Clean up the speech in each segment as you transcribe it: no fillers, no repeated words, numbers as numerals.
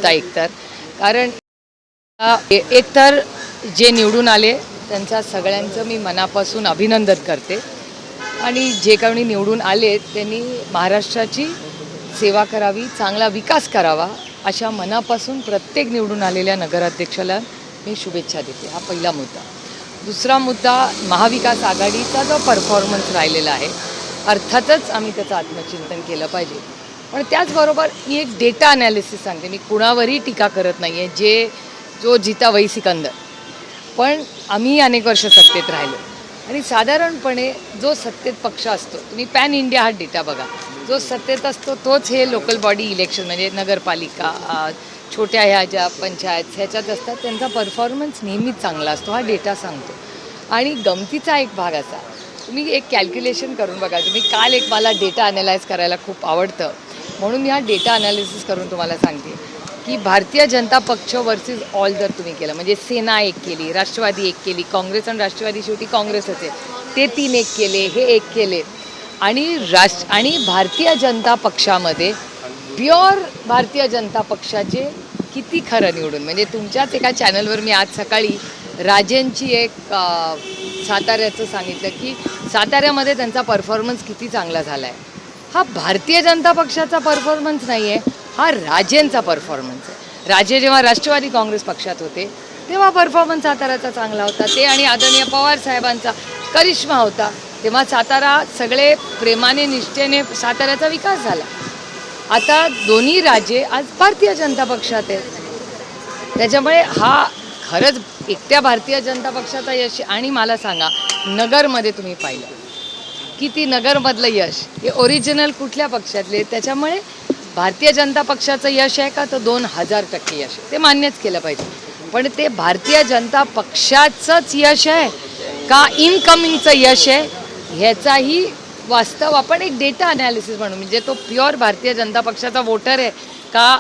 होता एकतर. कारण एकतर जे निवडून आले त्यांचा सगळ्यांचं मी मनापासून अभिनंदन करते आणि जे कोणी निवडून आले त्यांनी महाराष्ट्राची सेवा करावी, चांगला विकास करावा अशा मनापासून प्रत्येक निवडून आलेल्या नगराध्यक्षाला मी शुभेच्छा देते. हा पहिला मुद्दा. दुसरा मुद्दा, महाविकास आघाडीचा जो परफॉर्मन्स राहिलेला आहे, अर्थातच आम्ही त्याचं आत्मचिंतन केलं पाहिजे. पण त्याचबरोबर मी एक डेटा ॲनालिसिस सांगते. मी कुणावरही टीका करत नाही आहे. जो जिता वही सिकंदर. पण आम्ही अनेक वर्ष सत्तेत राहिलो आणि साधारणपणे जो सत्तेत पक्ष असतो, तुम्ही पॅन इंडिया हा डेटा बघा, जो सत्तेत असतो तोच हे लोकल बॉडी इलेक्शन म्हणजे नगरपालिका, छोट्या ह्या ज्या पंचायत ह्याच्यात असतात त्यांचा परफॉर्मन्स नेहमीच चांगला असतो. हा डेटा सांगतो. आणि गमतीचा एक भाग असा, तुम्ही एक कॅल्क्युलेशन करून बघा. तुम्ही काल एक मला डेटा ॲनालाइज करायला खूप आवडतं म्हणून मी हा डेटा ॲनालिसिस करून तुम्हाला सांगते की भारतीय जनता पक्ष वर्सेस ऑल जर तुम्ही केलं म्हणजे सेना एक केली, राष्ट्रवादी एक केली, काँग्रेस आणि राष्ट्रवादी शेवटी काँग्रेसच आहे, ते 3 एक केले, हे एक केले आणि भारतीय जनता पक्षामध्ये प्युअर भारतीय जनता पक्षाचे किती खरं निवडून म्हणजे तुमच्याच एका चॅनलवर मी आज सकाळी राजेंची एक साताऱ्याचं सांगितलं की साताऱ्यामध्ये त्यांचा परफॉर्मन्स किती चांगला झाला आहे. हा भारतीय जनता पक्षाचा परफॉर्मन्स नाही आहे, हा राजेंचा परफॉर्मन्स आहे. राजे जेव्हा राष्ट्रवादी काँग्रेस पक्षात होते तेव्हा परफॉर्मन्स साताऱ्याचा चांगला होता. ते आणि आदरणीय पवार साहेबांचा करिश्मा होता. तेव्हा सातारा सगळे प्रेमाने निष्ठेने साताऱ्याचा विकास झाला. आता दोन्ही राजे आज भारतीय जनता पक्षात आहेत. त्याच्यामुळे हा खरंच एकट्या भारतीय जनता पक्षाचा यश. आणि मला सांगा, नगरमध्ये तुम्ही पाहिलं की नगरमधलं यश हे ओरिजिनल कुठल्या पक्षातले. त्याच्यामुळे भारतीय जनता पक्षाचं यश आहे का, तर 2000% यश आहे. ते मान्यच केलं पाहिजे. पण ते भारतीय जनता पक्षाचंच यश आहे का इनकमिंगचं यश आहे ह्याचाही वास्तव आपण एक डेटा ॲनालिसिस म्हणू. म्हणजे तो प्युअर भारतीय जनता पक्षाचा वोटर आहे का,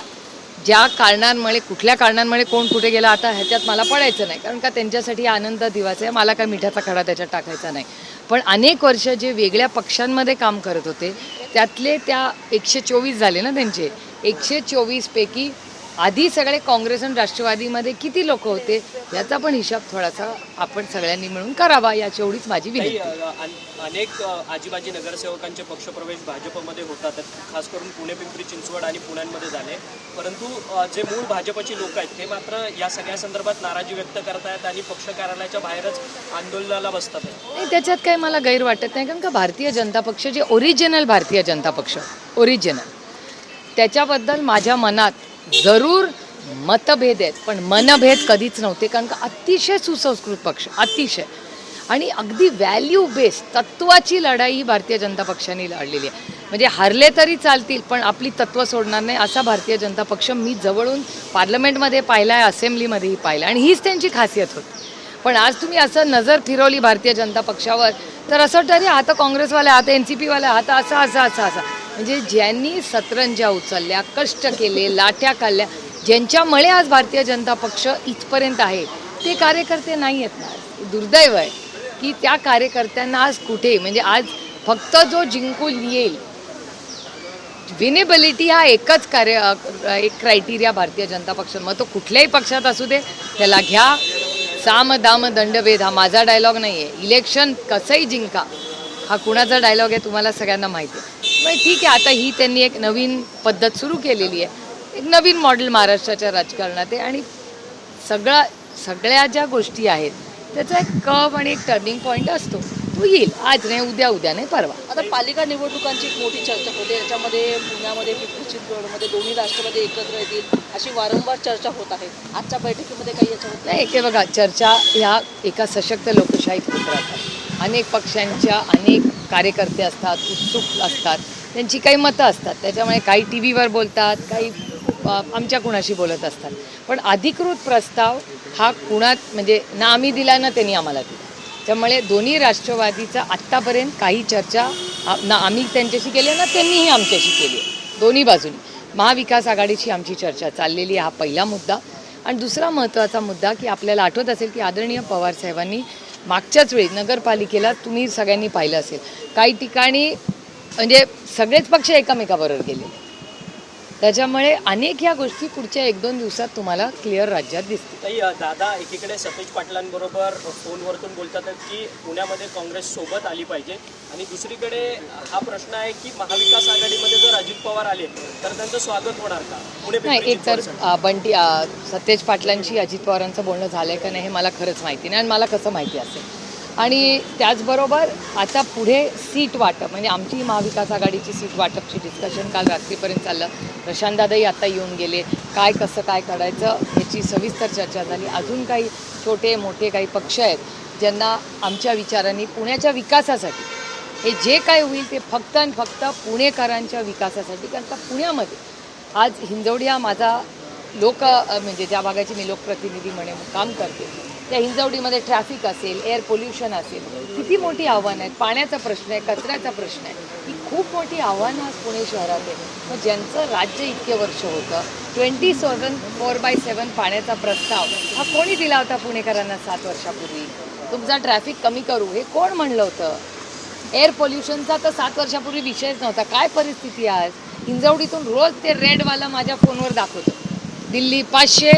ज्या कारणांमुळे कुठल्या कारणांमुळे कोण कुठे गेला आता ह्याच्यात मला पडायचं नाही, कारण का त्यांच्यासाठी आनंद दिवस आहे. मला काय मिठाचा खडा त्याच्यात टाकायचा नाही. पण अनेक वर्ष जे वेगळ्या पक्षांमध्ये काम करत होते त्यातले त्या 124 झाले ना त्यांचे, 124 पैकी आधी सगळे काँग्रेस आणि राष्ट्रवादीमध्ये किती लोक होते याचा पण हिसाब थोडासा आपण सगळ्यांनी मिळून करावा, याची एवढीच माझी विनंती. अनेक आजीबाजी नगरसेवकांचे पक्षप्रवेश भाजपमध्ये होतात, खास करून पुणे, पिंपरी चिंचवड आणि पुण्यामध्ये झाले. परंतु जे मूळ भाजपची लोक आहेत ते मात्र या सगळ्या संदर्भात नाराजी व्यक्त करतायत आणि पक्ष कार्यालयाच्या बाहेरच आंदोलनाला बसतात. नाही, त्याच्यात काही मला गैर वाटत नाही. कारण का भारतीय जनता पक्ष जे ओरिजिनल भारतीय जनता पक्ष ओरिजिनल त्याच्याबद्दल माझ्या मनात जरूर मतभेद आहेत, पण मनभेद कधीच नव्हते. कारण का अतिशय सुसंस्कृत पक्ष, अतिशय आणि अगदी व्हॅल्यू बेस्ड तत्त्वाची लढाई भारतीय जनता पक्षाने लढलेली आहे. म्हणजे हरले तरी चालतील पण आपली तत्त्व सोडणार नाही असा भारतीय जनता पक्ष मी जवळून पार्लमेंटमध्ये पाहिला आहे, असेंब्लीमध्येही पाहिला आणि हीच त्यांची खासियत होती. पण आज तुम्ही असं नजर फिरवली भारतीय जनता पक्षावर तर असं वाटतं अरे आता काँग्रेसवाले, आता NCPवाले, आता असा म्हणजे ज्यांनी सतरंजा उचलल्या, कष्ट केले, लाट्या काढल्या, ज्यांच्यामुळे आज भारतीय जनता पक्ष इथपर्यंत आहे ते कार्यकर्ते नाही आहेत ना. दुर्दैव आहे की त्या कार्यकर्त्यांना आज कुठे म्हणजे आज फक्त जो जिंकून येईल विनेबिलिटी हा एकच एक क्रायटेरिया भारतीय जनता पक्ष. मग तो कुठल्याही पक्षात असू दे त्याला घ्या. साम दाम दंडभेद हा माझा डायलॉग नाही आहे. इलेक्शन कसंही जिंका हा कुणाचा डायलॉग आहे तुम्हाला सगळ्यांना माहिती आहे. मग ठीक आहे, आता ही त्यांनी एक नवीन पद्धत सुरू केलेली आहे, एक नवीन मॉडेल महाराष्ट्राच्या राजकारणात आहे आणि सगळ्या ज्या गोष्टी आहेत त्याचा एक कर्व आणि एक टर्निंग पॉईंट असतो. तो येईल, आज नाही उद्या नाही परवा. आता पालिका निवडणुकांची एक मोठी चर्चा होते. याच्यामध्ये पुण्यामध्ये, पिंपरी चिंचवडमध्ये दोन्ही राष्ट्रवादी एकत्र येतील अशी वारंवार चर्चा होत आहे. आजच्या बैठकीमध्ये काही याच्यावर नाही. ते बघा, चर्चा ह्या एका सशक्त लोकशाहीत होत राहतात. अनेक पक्षांच्या अनेक कार्यकर्ते असतात, उत्सुक असतात, त्यांची काही मतं असतात. त्याच्यामुळे काही TV वर बोलतात, काही आमच्या कुणाशी बोलत असतात. पण अधिकृत प्रस्ताव हा कुणात म्हणजे ना आम्ही दिला ना त्यांनी आम्हाला दिला. त्यामुळे दोन्ही राष्ट्रवादीचा आत्तापर्यंत काही चर्चा ना आम्ही त्यांच्याशी केली ना त्यांनीही आमच्याशी केली आहे. दोन्ही बाजूनी महाविकास आघाडीची आमची चर्चा चाललेली आहे. हा पहिला मुद्दा. आणि दुसरा महत्त्वाचा मुद्दा की आपल्याला आठवत असेल की आदरणीय पवारसाहेबांनी मागच्याच वेळी नगरपालिकेला तुम्ही सगळ्यांनी पाहिलं असेल काही ठिकाणी म्हणजे सगळेच पक्ष एकमेकाबरोबर गेले. त्याच्यामुळे अनेक ह्या गोष्टी पुढच्या 1-2 दिवसात तुम्हाला क्लिअर राज्यात दिसतील. ताई, दादा एकीकडे सतेज पाटलांबरोबर फोनवरतून बोलतात की पुण्यामध्ये काँग्रेस सोबत आली पाहिजे, आणि दुसरीकडे हा प्रश्न आहे की महाविकास आघाडीमध्ये जर अजित पवार आले तर त्यांचं स्वागत होणार का पुणे नाही, पिंपरी एक तर चिंचवडसाठी? बंटी सतेज पाटलांशी अजित पवारांचं बोलणं झालं आहे का नाही हे मला खरंच माहिती नाही, आणि मला कसं माहिती असेल. आणि त्याचबरोबर आता पुढे सीट वाटप, म्हणजे आमची महाविकास आघाडीची सीट वाटपची डिस्कशन काल रात्रीपर्यंत चाललं. प्रशांतदादाही आता येऊन गेले. काय कसं काय काढायचं ह्याची सविस्तर चर्चा झाली. अजून काही छोटे मोठे काही पक्ष आहेत ज्यांना आमच्या विचारांनी पुण्याच्या विकासासाठी हे जे काय होईल ते फक्त आणि फक्त पुणेकरांच्या विकासासाठी. कारण का पुण्यामध्ये आज हिंजवडी हा माझा म्हणजे ज्या भागाची मी लोकप्रतिनिधी म्हणून काम करते, त्या हिंजवडीमध्ये ट्रॅफिक असेल, एअर पोल्युशन असेल, किती मोठी आव्हानं आहेत. पाण्याचा प्रश्न आहे, कचऱ्याचा प्रश्न आहे, ही खूप मोठी आव्हानं आज पुणे शहरात आहे. मग ज्यांचं राज्य इतके वर्ष होतं, 24/7 पाण्याचा प्रस्ताव हा कोणी दिला होता पुणेकरांना 7 वर्षापूर्वी? तुमचा ट्रॅफिक कमी करू हे कोण म्हणलं होतं? एअर पोल्युशनचा तर 7 वर्षापूर्वी विषयच नव्हता. काय परिस्थिती आज? हिंजवडीतून रोज ते रेडवाला माझ्या फोनवर दाखवतो, दिल्ली 500,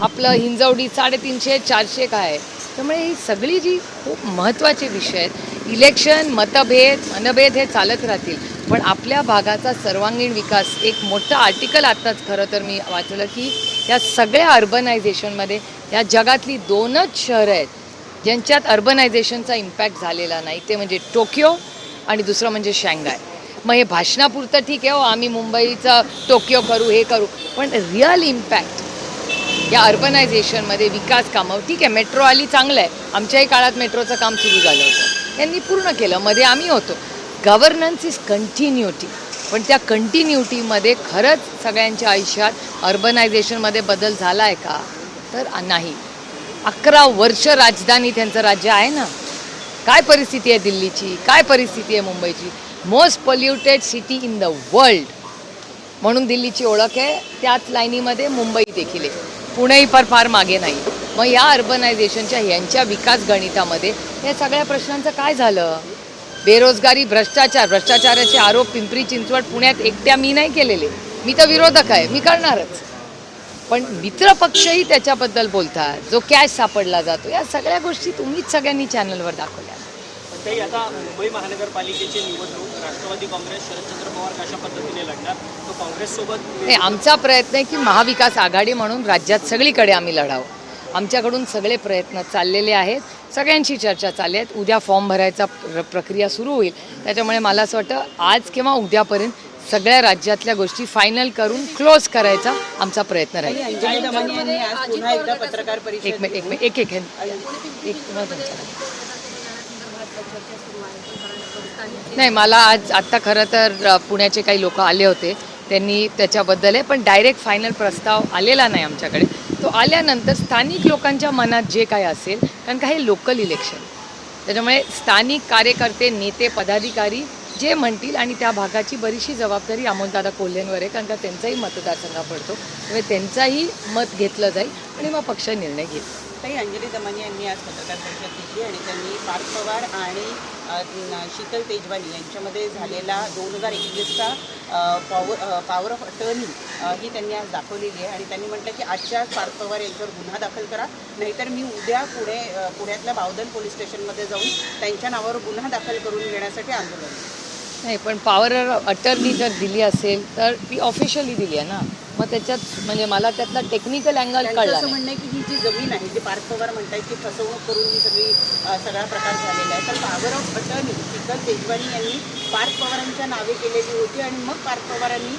आपलं हिंजवडी 350, 400 काय आहे. त्यामुळे ही सगळी जी खूप महत्त्वाचे विषय आहेत, इलेक्शन, मनभेद हे चालत राहतील, पण आपल्या भागाचा सर्वांगीण विकास. एक मोठं आर्टिकल आत्ताच खरं तर मी वाचलं की या सगळ्या अर्बनायझेशनमध्ये या जगातली 2च शहरं आहेत ज्यांच्यात अर्बनायझेशनचा इम्पॅक्ट झालेला नाही, ते म्हणजे टोकियो आणि दुसरं म्हणजे शांघाय. मग हे भाषणापुरतं ठीक आहे, हो आम्ही मुंबईचं टोकियो करू हे करू, पण रिअल इम्पॅक्ट या अर्बनायझेशनमध्ये विकास कामं. ठीक आहे, मेट्रो आली, चांगलं आहे. आमच्याही काळात मेट्रोचं काम सुरू झालं होतं, यांनी पूर्ण केलं, मध्ये आम्ही होतो. गव्हर्नन्स इज कंटिन्युटी, पण त्या कंटिन्युटीमध्ये खरंच सगळ्यांच्या आयुष्यात अर्बनायझेशनमध्ये बदल झाला आहे का? तर नाही. 11 वर्ष राजधानी त्यांचं राज्य आहे ना. काय परिस्थिती आहे दिल्लीची, काय परिस्थिती आहे मुंबईची? Most polluted city in the world म्हणून दिल्लीची ओळख आहे. त्याच लाईनीमध्ये मुंबई देखील आहे, पुणेही फार मागे नाही. मग या अर्बनायझेशनच्या यांच्या विकास गणितामध्ये या सगळ्या प्रश्नांचं काय झालं? बेरोजगारी, भ्रष्टाचाराचे आरोप पिंपरी चिंचवड पुण्यात एकट्या मी नाही केलेले, मी तर विरोधक आहे, मी करणारच. पण मित्रपक्षही त्याच्याबद्दल बोलतात, जो कॅश सापडला जातो. या सगळ्या गोष्टी तुम्हीच सगळ्यांनी चॅनलवर दाखवल्या. पण ताई, आता मुंबई महानगरपालिकेची निवडणूक राष्ट्रवादी काँग्रेस शरदचंद्र पवार कशा पद्धतीने लढणार? तो काँग्रेससोबत नाही, आमचा प्रयत्न आहे की महाविकास आघाडी म्हणून राज्यात सगळीकडे आम्ही लढावं. आमच्याकडून सगळे प्रयत्न चाललेले आहेत, सगळ्यांशी चर्चा चालली आहेत. उद्या फॉर्म भरायचा प्रक्रिया सुरू होईल. त्याच्यामुळे मला असं वाटतं आज किंवा उद्यापर्यंत सगळ्या राज्यातल्या गोष्टी फायनल करून क्लोज करायचा आमचा प्रयत्न राहील. अंजली दमानी यांनी आज पुन्हा एकदा पत्रकार परिषद एक मिनिट नाही, मला आत्ता खरं तर पुण्याचे काही लोक आले होते, त्यांनी त्याच्याबद्दल आहे, पण डायरेक्ट फायनल प्रस्ताव आलेला नाही आमच्याकडे. तो आल्यानंतर स्थानिक लोकांच्या मनात जे काय असेल, कारण का हे लोकल इलेक्शन, त्याच्यामुळे स्थानिक कार्यकर्ते, नेते, पदाधिकारी जे म्हणतील, आणि त्या भागाची बरीचशी जबाबदारी अमोलदादा कोल्हेंवर आहे, कारण का त्यांचाही मतदारसंघ पडतो, त्यामुळे त्यांचाही मत घेतलं जाईल आणि मग पक्ष निर्णय घेईल. ताई, अंजली दमानी यांनी आज पत्रकार परिषद घेतली आणि त्यांनी पार्थ पवार आणि शीतल तेजवानी यांच्यामध्ये झालेला 2021चा पॉवर ऑफ अटर्नी ही त्यांनी आज दाखवलेली आहे. आणि त्यांनी म्हटलं की आजच्या पार्थ पवार यांच्यावर गुन्हा दाखल करा, नाहीतर मी उद्या पुण्यातल्या बावधन पोलीस स्टेशनमध्ये जाऊन त्यांच्या नावावर गुन्हा दाखल करून घेण्यासाठी आंदोलन. नाही, पण पॉवर अटर्नी जर दिली असेल तर ती ऑफिशियली दिली आहे ना, मग त्याच्यात म्हणजे मला त्यातला टेक्निकल अँगल कळला असं नाही. म्हणणं आहे की ही जी जमीन आहे, जी पार्थ पवार म्हणतात की फसवणूक करून ही सगळा प्रकार झालेला आहे, तर power of attorney Sheetal Tejwani यांनी पार्थ पवारांच्या नावे केलेली होती आणि मग पार्थ पवारांनी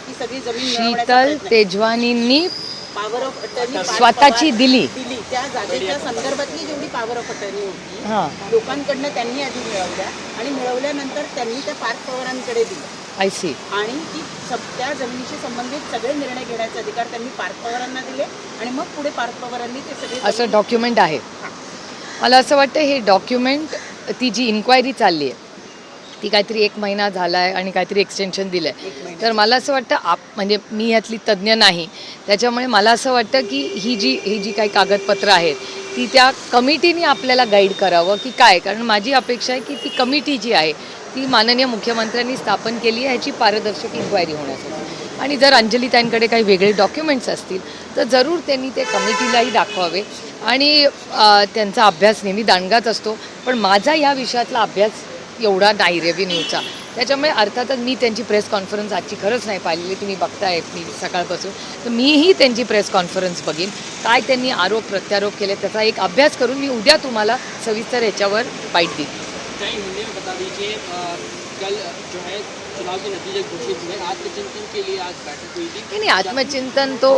ती सगळी जमीन मिळवण्याचा शीतल तेजवानींनी पॉवर ऑफ अटर्नी स्वतःची दिली. त्या जागेच्या संदर्भातली जेवढी पॉवर ऑफ अटर्नी होती हां, लोकांकडनं त्यांनी आधी मिळवल्या आणि मिळवल्यानंतर त्यांनी त्या पार्थ पवारांकडे दिल्या आय सी. आणि त्या जमिनीशी संबंधित सगळे निर्णय घेण्याचे अधिकार त्यांनी पार्थ पवारांना दिले आणि मग पुढे पार्थ पवारांनी ते सगळे असं डॉक्युमेंट आहे. मला असं वाटतं हे डॉक्युमेंट, ती जी इन्क्वायरी चालली आहे ती काहीतरी 1 महिना झाला आहे आणि काहीतरी एक्सटेन्शन दिलं आहे. तर मला असं वाटतं म्हणजे मी यातली तज्ज्ञ नाही, त्याच्यामुळे मला असं वाटतं की ही जी काही कागदपत्रं आहेत ती त्या कमिटीने आपल्याला गाईड करावं की काय. कारण माझी अपेक्षा आहे की ती कमिटी जी आहे ती माननीय मुख्यमंत्र्यांनी स्थापन केली आहे ह्याची पारदर्शक इन्क्वायरी होण्यासाठी. आणि जर अंजलीताईंकडे काही वेगळे डॉक्युमेंट्स असतील तर जरूर त्यांनी ते कमिटीलाही दाखवावे आणि त्यांचा अभ्यास नेहमी दांडगाच असतो, पण माझा ह्या विषयातला अभ्यास एवढा नाही रेव्हेन्यूचा. त्याच्यामुळे अर्थातच मी त्यांची प्रेस कॉन्फरन्स आजची खरंच नाही पाहिलेली, तुम्ही बघताय मी सकाळपासून, तर मीही त्यांची प्रेस कॉन्फरन्स बघीन, काय त्यांनी आरोप प्रत्यारोप केले त्याचा एक अभ्यास करून मी उद्या तुम्हाला सविस्तर ह्याच्यावर बाईट देईन. हिंदी में बता दीजिए, कल जो है चुनाव के नतीजे घोषित हुए, आत्मचिंतन के लिए आज बैठक हुई थी। नहीं आत्मचिंतन तो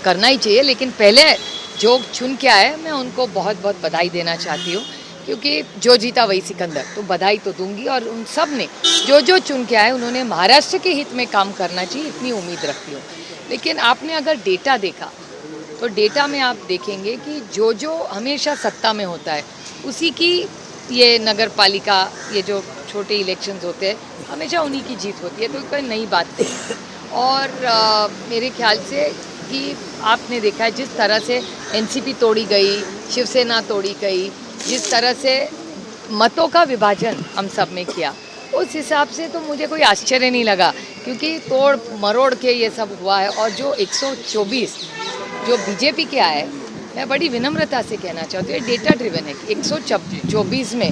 करना ही चाहिए, लेकिन पहले जो चुन के आए मैं उनको बहुत बहुत बधाई देना चाहती हूँ, क्योंकि जो जीता वही सिकंदर, तो बधाई तो दूंगी. और उन सब ने जो चुन के आए उन्होंने महाराष्ट्र के हित में काम करना चाहिए, इतनी उम्मीद रखती हूँ. लेकिन आपने अगर डेटा देखा तो डेटा में आप देखेंगे कि जो हमेशा सत्ता में होता है उसी की ये नगर पालिका, ये जो छोटे इलेक्शंस होते हैं हमेशा उन्हीं की जीत होती है, तो कोई नई बात नहीं. और मेरे ख्याल से कि आपने देखा है जिस तरह से एनसीपी तोड़ी गई, शिवसेना तोड़ी गई, जिस तरह से मतों का विभाजन हम सब में किया, उस हिसाब से तो मुझे कोई आश्चर्य नहीं लगा, क्योंकि तोड़ मरोड़ के ये सब हुआ है. और जो 124 जो बीजेपी के आए, मैं बड़ी विनम्रता से कहना चाहती हूँ, डेटा ड्रिवन है कि 124 में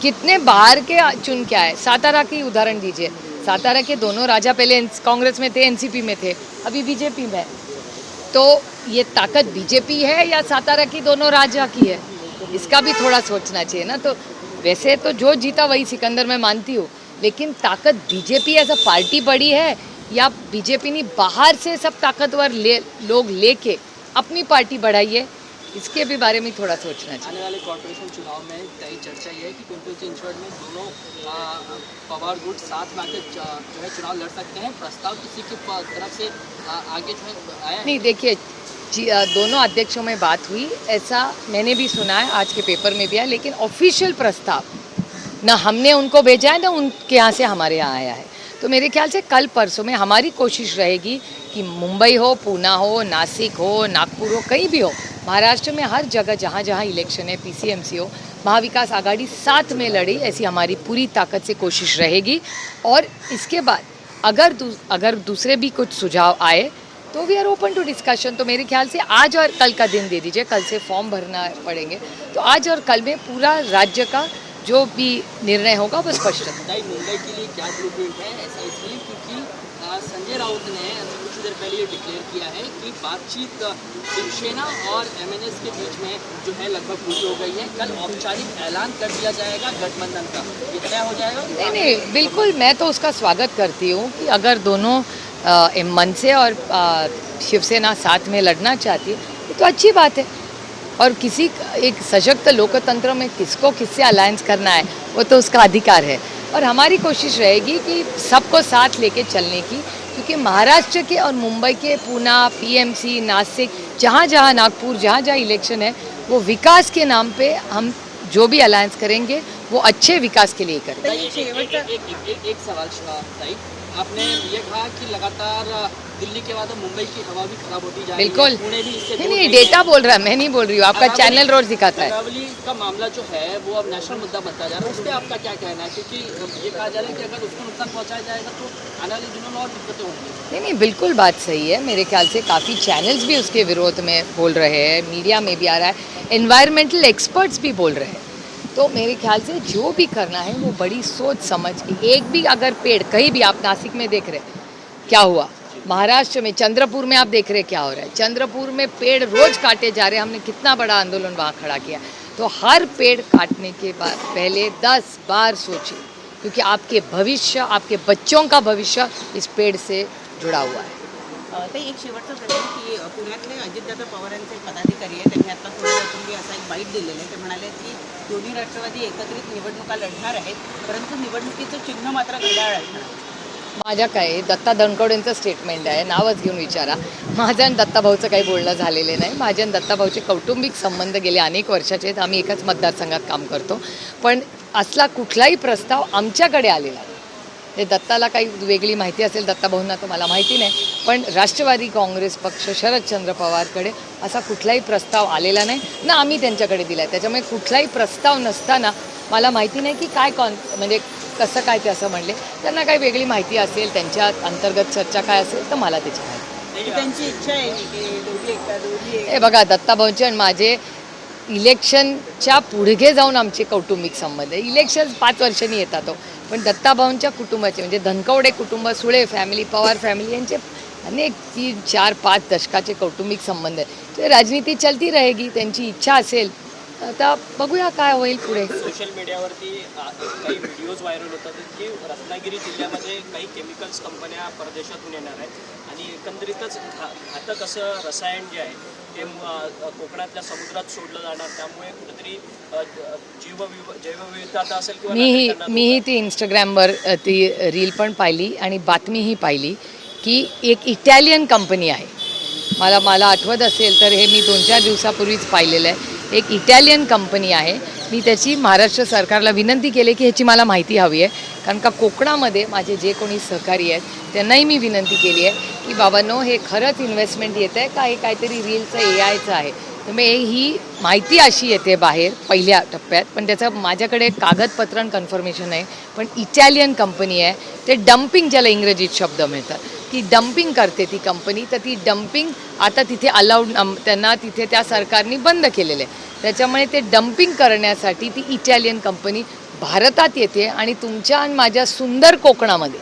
कितने बाहर के चुन के आए. सातारा की उदाहरण दीजिए, सातारा के दोनों राजा पहले कांग्रेस में थे, एनसीपी में थे, अभी बीजेपी में. तो ये ताकत बीजेपी है या सातारा की दोनों राजा की है, इसका भी थोड़ा सोचना चाहिए ना. तो वैसे तो जो जीता वही सिकंदर मैं मानती हूँ, लेकिन ताकत बीजेपी एज अ पार्टी बड़ी है या बीजेपी ने बाहर से सब ताकतवर लोग लेके अपनी पार्टी बढ़ाई है, इसके भी बारे में थोड़ा सोचना चाहिए. आने वाले कॉर्पोरेशन चुनाव में कई चर्चा ये है कि पिंपरी चिंचवड में दोनों पवार गुट साथ में आकर जो है चुनाव लड़ सकते हैं. प्रस्ताव किसी की तरफ से आगे जो है आया है? नहीं देखिए, दोनों अध्यक्षों में बात हुई, ऐसा मैंने भी सुना है, आज के पेपर में भी आया, लेकिन ऑफिशियल प्रस्ताव ना हमने उनको भेजा है ना उनके यहाँ से हमारे यहाँ आया है. तो मेरे ख्याल से कल परसों में हमारी कोशिश रहेगी कि मुंबई हो, पूना हो, नासिक हो, नागपुर हो, कहीं भी हो, महाराष्ट्र में हर जगह जहाँ जहाँ इलेक्शन है, पीसीएमसी हो, महाविकास आघाड़ी साथ में लड़ी, ऐसी हमारी पूरी ताकत से कोशिश रहेगी. और इसके बाद अगर दूसरे भी कुछ सुझाव आए तो we are open to discussion. तो मेरे ख्याल से आज और कल का दिन दे दीजिए, कल से फॉर्म भरना पड़ेंगे, तो आज और कल में पूरा राज्य का जो भी निर्णय होगा वो स्पष्ट है. बताइए मुंबई के लिए क्या ब्लूप्रिंट है? ऐसा इसलिए क्योंकि संजय राउत ने कुछ देर पहले ये डिक्लेयर किया है कि बातचीत शिवसेना और एमएनएस के बीच में जो है लगभग पूरी हो गई है. कल औपचारिक ऐलान कर दिया जाएगा गठबंधन का, ये तय हो जाएगा? नहीं, बिल्कुल मैं तो उसका स्वागत करती हूँ कि अगर दोनों मन से और शिवसेना साथ में लड़ना चाहती है तो अच्छी बात है. और किसी एक सशक्त लोकतंत्र में किसको किससे अलायंस करना है वो तो उसका अधिकार है. और हमारी कोशिश रहेगी कि सबको साथ लेके चलने की, क्योंकि महाराष्ट्र के और मुंबई के पूना, पीएमसी, नासिक, जहाँ जहाँ नागपुर, जहाँ जहाँ इलेक्शन है, वो विकास के नाम पे हम जो भी अलायंस करेंगे वो अच्छे विकास के लिए करेंगे. एक सवाल सही, आपने ये कहा कि लगातार दिल्ली के बाद मुंबई की हवा भी खराब होती जा रही है. बिल्कुल, पुणे भी इससे नहीं डेटा बोल रहा है, मैं नहीं बोल रही हूँ, आपका चैनल रोज दिखाता है. अरावली का मामला जो है वो अब नेशनल मुद्दा बनता जा रहा है, उस पर आपका क्या कहना है? क्योंकि ये कहा जा रहा है कि अगर उसको नुकसान पहुंचाया जाएगा तो आने वाले दिनों में और दिक्कतें होंगी. नहीं बिल्कुल बात सही है. मेरे ख्याल से काफ़ी चैनल्स भी उसके विरोध में बोल रहे हैं, मीडिया में भी आ रहा है, एनवायरमेंटल एक्सपर्ट्स भी बोल रहे हैं. तो मेरे ख्याल से जो भी करना है वो बड़ी सोच समझ के, एक भी अगर पेड़ कहीं भी, आप नासिक में देख रहे क्या हुआ, महाराष्ट्र में चंद्रपुर में आप देख रहे क्या हो रहा है, चंद्रपुर में पेड़ रोज काटे जा रहे हैं, हमने कितना बड़ा आंदोलन वहाँ खड़ा किया. तो हर पेड़ काटने के बाद पहले 10 बार सोचिए, क्योंकि आपके भविष्य, आपके बच्चों का भविष्य इस पेड़ से जुड़ा हुआ है. तर एक शेवटचा प्रश्न की पुण्यातले अजितदादा पवारांचे पदाधिकारी आहेत, त्यांनी आता थोड्या वेळापूर्वी असा एक बाईट दिलेलं आहे. ते म्हणाले की दोन्ही राष्ट्रवादी एकत्रित निवडणुका लढणार आहेत, परंतु निवडणुकीचं चिन्ह मात्र घड्याळ असणार. माझ्या काय दत्ता धनकवडेंचं स्टेटमेंट आहे, नावच घेऊन विचारा. माझं आणि दत्ताभाऊचं काही बोलणं झालेलं नाही. माझे आणि दत्ताभाऊचे कौटुंबिक संबंध गेले अनेक वर्षाचे आहेत, आम्ही एकाच मतदारसंघात काम करतो, पण असला कुठलाही प्रस्ताव आमच्याकडे आलेला नाही. ते दत्ताला काही वेगळी माहिती असेल, दत्ताभाऊंना तर मला माहिती नाही, पण राष्ट्रवादी काँग्रेस पक्ष शरदचंद्र पवारकडे असा कुठलाही प्रस्ताव आलेला नाही ना आम्ही त्यांच्याकडे दिला आहे. त्याच्यामुळे कुठलाही प्रस्ताव नसताना मला माहिती नाही की काय म्हणजे कसं काय ते असं म्हणले. त्यांना काही वेगळी माहिती असेल, त्यांच्या अंतर्गत चर्चा काय असेल तर मला त्याची माहिती. की त्यांची इच्छा आहे की दोघी हे बघा, दत्ताभाऊंचे आणि माझे इलेक्शनच्या पुढे जाऊन आमचे कौटुंबिक संबंध आहे. इलेक्शन 5 वर्षांनी येतात हो, पण दत्ताभाऊंच्या कुटुंबाचे म्हणजे धनकवडे कुटुंब, सुळे फॅमिली, पवार फॅमिली यांचे अनेक 3, 4, 5 दशकाचे कौटुंबिक संबंध आहे. ते राजनीती चलती रहेगी. त्यांची इच्छा असेल आता बघूया काय होईल पुढे. सोशल मीडियावरती काही व्हिडिओज व्हायरल होतात की रत्नागिरी जिल्ह्यामध्ये काही केमिकल्स कंपन्या परदेशातून येणार आहेत आणि एकंदरीतच घातक असं रसायन जे आहे ते कोकणातल्या समुद्रात सोडलं जाणार, त्यामुळे कुठेतरी जैवविविधता असेल किंवा मीही ती इंस्टाग्रामवर ती रील पण पाहिली आणि बातमीही पाहिली की एक इटॅलियन कंपनी आहे. मला आठवत असेल तर हे मी 2-4 दिवसापूर्वीच पाहिलेलं आहे. एक इटॅलियन कंपनी आहे. मी त्याची महाराष्ट्र सरकारला विनंती केली की ह्याची मला माहिती हवी आहे, कारण का कोकणामध्ये माझे जे कोणी सहकारी आहेत त्यांनाही मी विनंती केली आहे की बाबांनो, हे खरंच इन्व्हेस्टमेंट येत आहे का हे काहीतरी रीलचं AIचं आहे. त्यामुळे ही माहिती अशी येते बाहेर पहिल्या टप्प्यात, पण त्याचं माझ्याकडे कागदपत्र आणि कन्फर्मेशन आहे. पण इटॅलियन कंपनी आहे. ते डम्पिंग, ज्याला इंग्रजीत शब्द मिळतात, ती डम्पिंग करते ती कंपनी. तर ती डम्पिंग आता तिथे अलाउड, त्यांना तिथे त्या सरकारने बंद केलेलं आहे. त्याच्यामुळे ते डम्पिंग करण्यासाठी ती इटॅलियन कंपनी भारतात येते आणि तुमच्या आणि माझ्या सुंदर कोकणामध्ये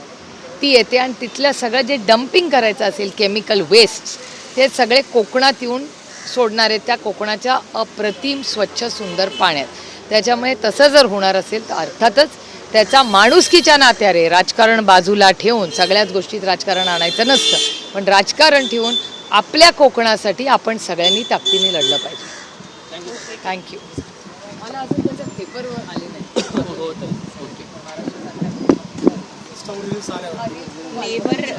ती येते आणि तिथलं सगळं जे डम्पिंग करायचं असेल केमिकल वेस्ट, ते सगळे कोकणात येऊन सोडणार आहेत त्या कोकणाच्या अप्रतिम स्वच्छ सुंदर पाण्यात. त्याच्यामुळे तसं जर होणार असेल तर अर्थातच त्याचा माणुसकीच्या नात्याने राजकारण बाजूला ठेवून, सगळ्याच गोष्टीत राजकारण आणायचं नसतं, पण राजकारण ठेवून आपल्या कोकणासाठी आपण सगळ्यांनी ताकदीने लढलं पाहिजे. थँक्यू. मला अजून त्याच्या पेपरवर आले नाही. नेबर